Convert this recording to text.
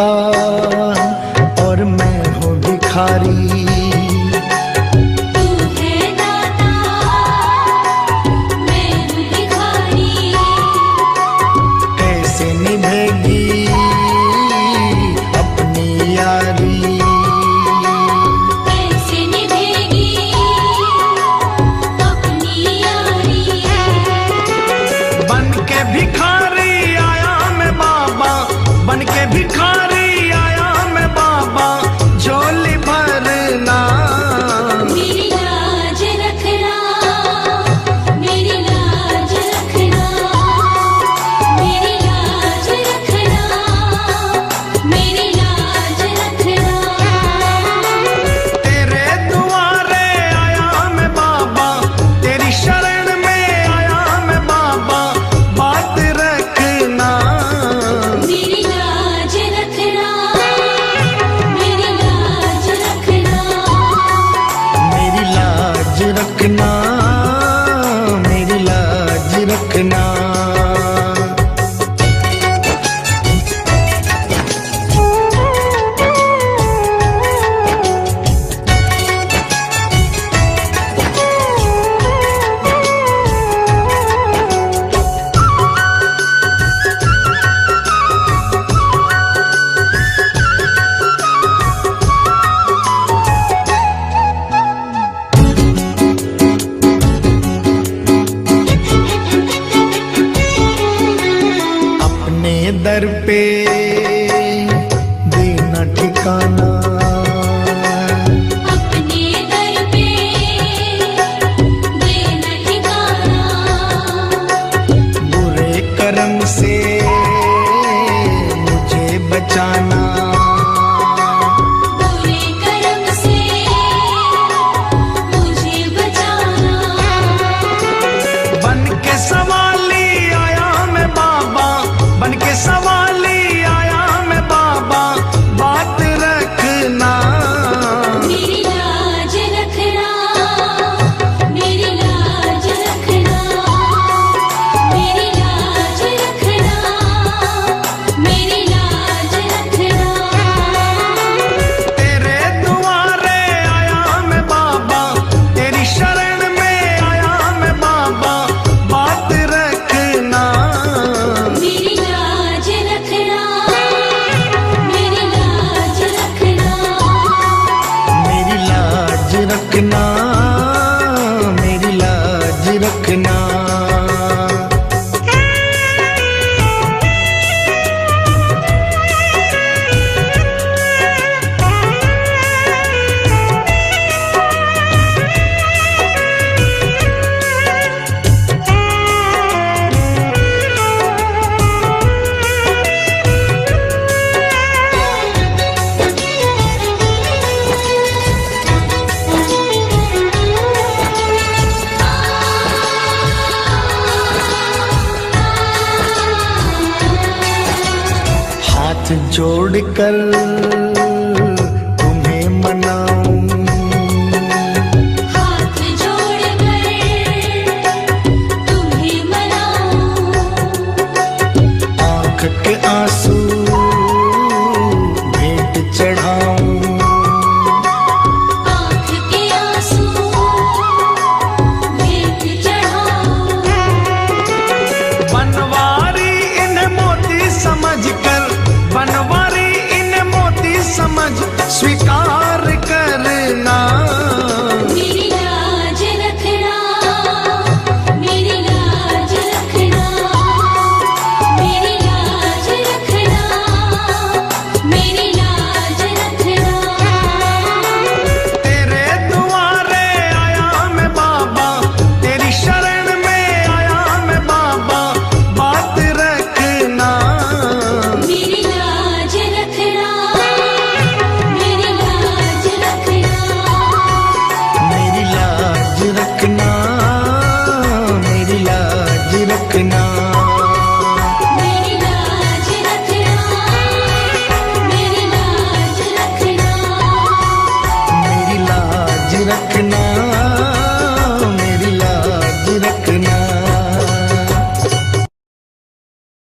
दाता और मैं हूँ भिखारी। तू है दाता, मैं हूँ भिखारी। कैसे निभेगी अपनी यारी, कैसे निभेगी अपनी यारी। बन के भिखारी आया मैं बाबा, बन के भिखारी आया मैं बाबा, झोली भरना। मेरी लाज रखना, मेरी लाज रखना, मेरी लाज रखना, मेरी लाज रखना। तेरे दुआरे आया मैं बाबा, तेरी शरण में आया मैं बाबा, बात रखना। मेरी लाज रखना, मेरी लाज रखना, मेरी लाज रखना, मेरी लाज रखना। अपने दर पे देना ठिकाना, अपने दर पे देना ठिकाना। बुरे कर्म से मुझे बचाना। बुरे कर्म से मुझे बचाना। बन के सवाली आया मैं बाबा, बन के सवाली आया मैं बाबा, बात रखना। मेरी लाज रखना, मेरी लाज रखना, मेरी लाज रखना, मेरी लाज रखना। तेरे दुआरे आया मैं बाबा, तेरी शरण में आया मैं बाबा, बात रखना। मेरी लाज रखना, मेरी लाज रखना, मेरी लाज रखना, मेरी लाज रखना। हाथ जोड़कर